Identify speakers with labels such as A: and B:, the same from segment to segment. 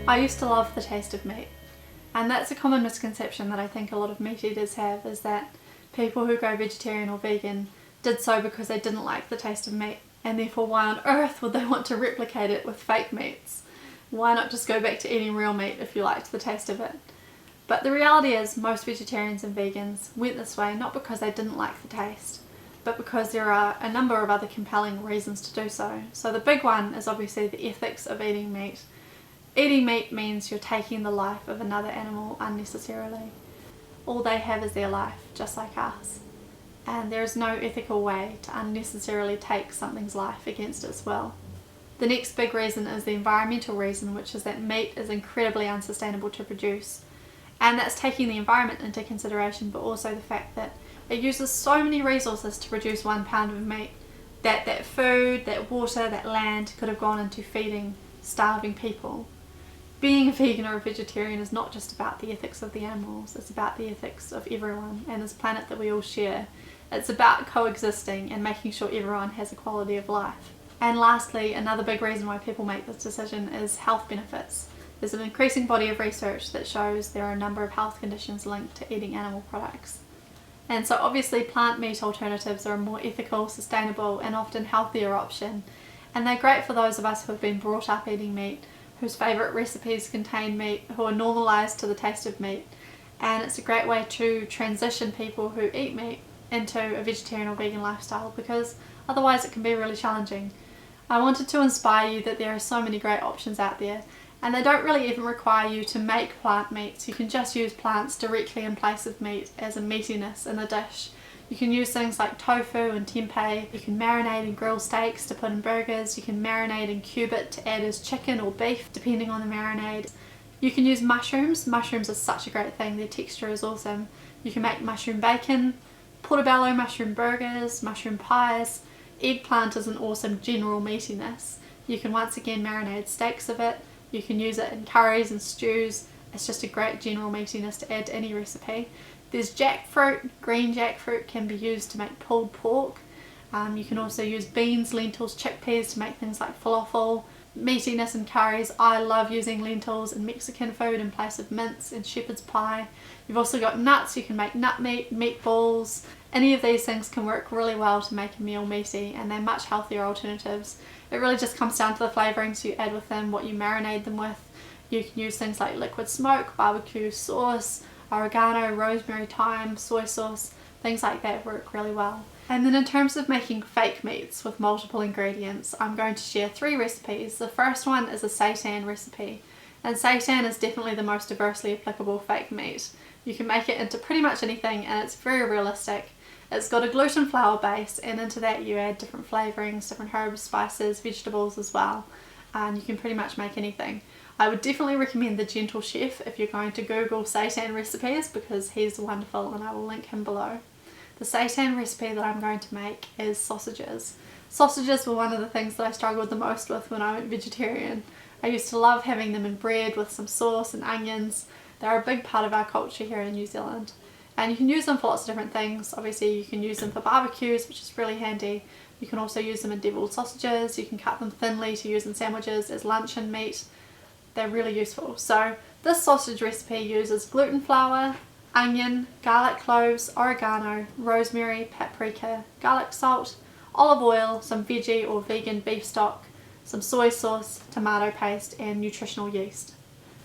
A: I used to love the taste of meat, and that's a common misconception that I think a lot of meat eaters have, is that people who go vegetarian or vegan did so because they didn't like the taste of meat, and therefore why on earth would they want to replicate it with fake meats? Why not just go back to eating real meat if you liked the taste of it? But the reality is most vegetarians and vegans went this way not because they didn't like the taste, but because there are a number of other compelling reasons to do so. So the big one is obviously the ethics of eating meat. Eating meat means you're taking the life of another animal unnecessarily. All they have is their life, just like us. And there is no ethical way to unnecessarily take something's life against its will. The next big reason is the environmental reason, which is that meat is incredibly unsustainable to produce. And that's taking the environment into consideration, but also the fact that it uses so many resources to produce 1 pound of meat that food, that water, that land could have gone into feeding starving people. Being a vegan or a vegetarian is not just about the ethics of the animals, it's about the ethics of everyone and this planet that we all share. It's about coexisting and making sure everyone has a quality of life. And lastly, another big reason why people make this decision is health benefits. There's an increasing body of research that shows there are a number of health conditions linked to eating animal products. And so obviously plant meat alternatives are a more ethical, sustainable and often healthier option. And they're great for those of us who have been brought up eating meat, whose favourite recipes contain meat, who are normalised to the taste of meat. And it's a great way to transition people who eat meat into a vegetarian or vegan lifestyle, because otherwise it can be really challenging. I wanted to inspire you that there are so many great options out there, and they don't really even require you to make plant meats. You can just use plants directly in place of meat as a meatiness in a dish. You can use things like tofu and tempeh. You can marinate and grill steaks to put in burgers. You can marinate and cube it to add as chicken or beef depending on the marinade. You can use mushrooms. Mushrooms are such a great thing. Their texture is awesome. You can make mushroom bacon, portobello mushroom burgers, mushroom pies. Eggplant is an awesome general meatiness. You can once again marinate steaks of it. You can use it in curries and stews. It's just a great general meatiness to add to any recipe. There's jackfruit. Green jackfruit can be used to make pulled pork. You can also use beans, lentils, chickpeas to make things like falafel. Meatiness in curries. I love using lentils in Mexican food in place of mince and shepherd's pie. You've also got nuts. You can make nut meat, meatballs. Any of these things can work really well to make a meal meaty, and they're much healthier alternatives. It really just comes down to the flavourings you add with them, what you marinate them with. You can use things like liquid smoke, barbecue sauce, oregano, rosemary, thyme, soy sauce, things like that work really well. And then in terms of making fake meats with multiple ingredients, I'm going to share 3 recipes. The first one is a seitan recipe, and seitan is definitely the most diversely applicable fake meat. You can make it into pretty much anything, and it's very realistic. It's got a gluten flour base, and into that you add different flavourings, different herbs, spices, vegetables as well, and you can pretty much make anything. I would definitely recommend the Gentle Chef if you're going to Google seitan recipes, because he's wonderful and I will link him below. The seitan recipe that I'm going to make is sausages. Sausages were one of the things that I struggled the most with when I went vegetarian. I used to love having them in bread with some sauce and onions. They're a big part of our culture here in New Zealand. And you can use them for lots of different things. Obviously you can use them for barbecues, which is really handy. You can also use them in deviled sausages. You can cut them thinly to use in sandwiches as luncheon meat. They're really useful. So this sausage recipe uses gluten flour, onion, garlic cloves, oregano, rosemary, paprika, garlic salt, olive oil, some veggie or vegan beef stock, some soy sauce, tomato paste and nutritional yeast.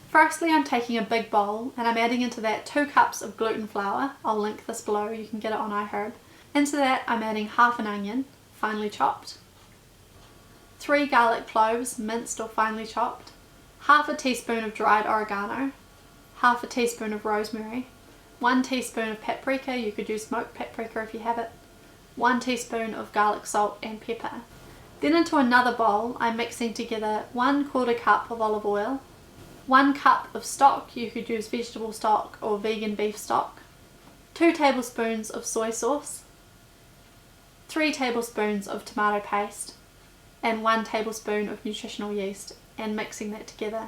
A: Firstly, I'm taking a big bowl and I'm adding into that 2 cups of gluten flour. I'll link this below, you can get it on iHerb. Into that I'm adding half an onion, finely chopped, 3 garlic cloves, minced or finely chopped, half a teaspoon of dried oregano, half a teaspoon of rosemary, 1 teaspoon of paprika, you could use smoked paprika if you have it, 1 teaspoon of garlic salt and pepper. Then into another bowl I'm mixing together 1/4 cup of olive oil, 1 cup of stock, you could use vegetable stock or vegan beef stock, 2 tablespoons of soy sauce, 3 tablespoons of tomato paste and 1 tablespoon of nutritional yeast, and mixing that together.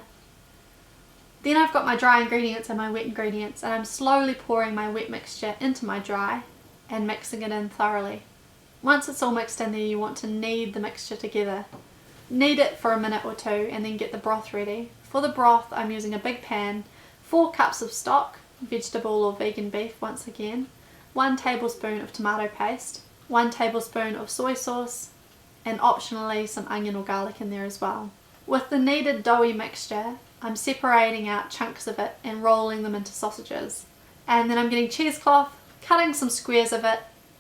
A: Then I've got my dry ingredients and my wet ingredients, and I'm slowly pouring my wet mixture into my dry and mixing it in thoroughly. Once it's all mixed in there, you want to knead the mixture together. Knead it for a minute or two and then get the broth ready. For the broth I'm using a big pan, 4 cups of stock, vegetable or vegan beef once again, 1 tablespoon of tomato paste, 1 tablespoon of soy sauce, and optionally some onion or garlic in there as well. With the kneaded doughy mixture, I'm separating out chunks of it and rolling them into sausages. And then I'm getting cheesecloth, cutting some squares of it,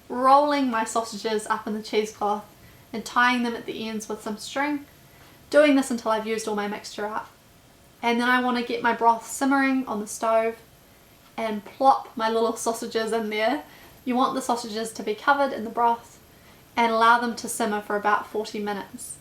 A: rolling my sausages up in the cheesecloth and tying them at the ends with some string, doing this until I've used all my mixture up. And then I want to get my broth simmering on the stove and plop my little sausages in there. You want the sausages to be covered in the broth and allow them to simmer for about 40 minutes.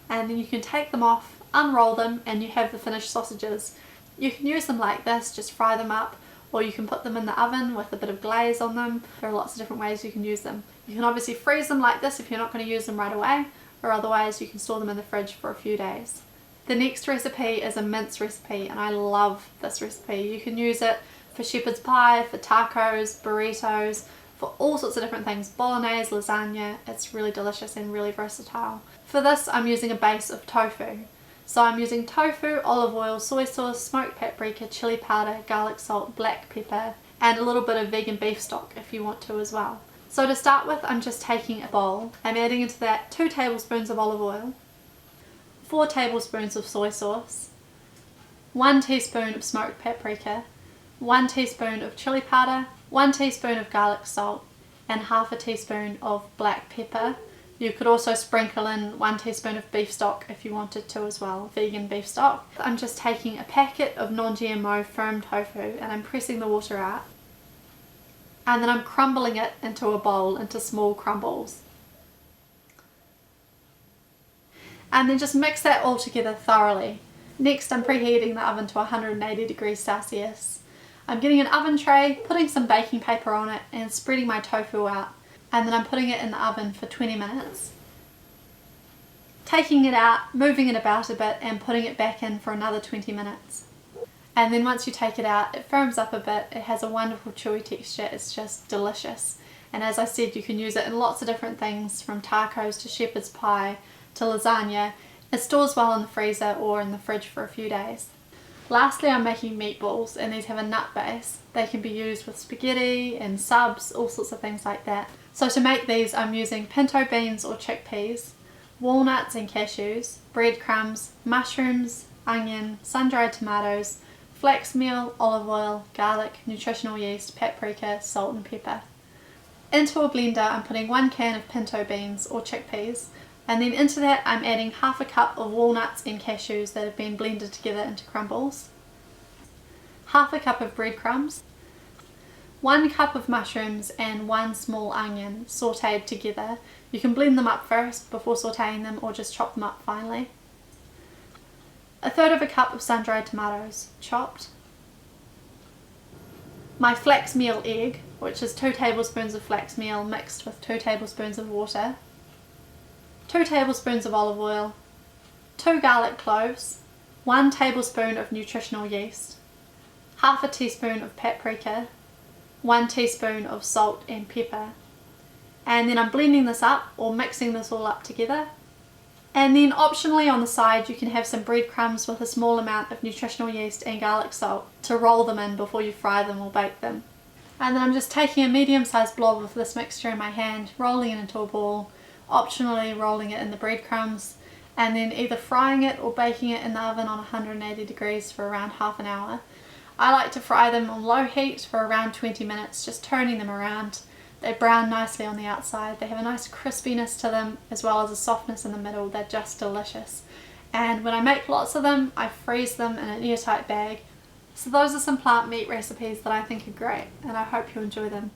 A: And then you can take them off, unroll them, and you have the finished sausages. You can use them like this, just fry them up, or you can put them in the oven with a bit of glaze on them. There are lots of different ways you can use them. You can obviously freeze them like this if you're not going to use them right away, or otherwise you can store them in the fridge for a few days. The next recipe is a mince recipe, and I love this recipe. You can use it for shepherd's pie, for tacos, burritos, for all sorts of different things, bolognese, lasagna. It's really delicious and really versatile. For this I'm using a base of tofu. So I'm using tofu, olive oil, soy sauce, smoked paprika, chili powder, garlic salt, black pepper, and a little bit of vegan beef stock if you want to as well. So to start with, I'm just taking a bowl. I'm adding into that 2 tablespoons of olive oil, 4 tablespoons of soy sauce, 1 teaspoon of smoked paprika, 1 teaspoon of chili powder, 1 teaspoon of garlic salt, and half a teaspoon of black pepper. You could also sprinkle in 1 teaspoon of beef stock if you wanted to as well, vegan beef stock. I'm just taking a packet of non-GMO firm tofu and I'm pressing the water out. And then I'm crumbling it into a bowl, into small crumbles. And then just mix that all together thoroughly. Next I'm preheating the oven to 180 degrees Celsius. I'm getting an oven tray, putting some baking paper on it and spreading my tofu out. And then I'm putting it in the oven for 20 minutes. Taking it out, moving it about a bit and putting it back in for another 20 minutes. And then once you take it out, it firms up a bit, it has a wonderful chewy texture, it's just delicious. And as I said, you can use it in lots of different things, from tacos to shepherd's pie to lasagna. It stores well in the freezer or in the fridge for a few days. Lastly, I'm making meatballs, and these have a nut base. They can be used with spaghetti and subs, all sorts of things like that. So to make these, I'm using pinto beans or chickpeas, walnuts and cashews, breadcrumbs, mushrooms, onion, sun-dried tomatoes, flax meal, olive oil, garlic, nutritional yeast, paprika, salt and pepper. Into a blender I'm putting 1 can of pinto beans or chickpeas, and then into that I'm adding half a cup of walnuts and cashews that have been blended together into crumbles, half a cup of breadcrumbs, 1 cup of mushrooms and 1 small onion sautéed together. You can blend them up first before sautéing them or just chop them up finely. 1/3 cup of sun-dried tomatoes, chopped. My flax meal egg, which is 2 tablespoons of flax meal mixed with 2 tablespoons of water. 2 tablespoons of olive oil, 2 garlic cloves, 1 tablespoon of nutritional yeast, half a teaspoon of paprika, 1 teaspoon of salt and pepper. And then I'm blending this up or mixing this all up together. And then optionally on the side you can have some breadcrumbs with a small amount of nutritional yeast and garlic salt to roll them in before you fry them or bake them. And then I'm just taking a medium-sized blob of this mixture in my hand, rolling it into a ball, optionally rolling it in the breadcrumbs, and then either frying it or baking it in the oven on 180 degrees for around half an hour. I like to fry them on low heat for around 20 minutes, just turning them around. They brown nicely on the outside, they have a nice crispiness to them as well as a softness in the middle. They're just delicious. And when I make lots of them, I freeze them in an airtight bag. So those are some plant meat recipes that I think are great, and I hope you enjoy them.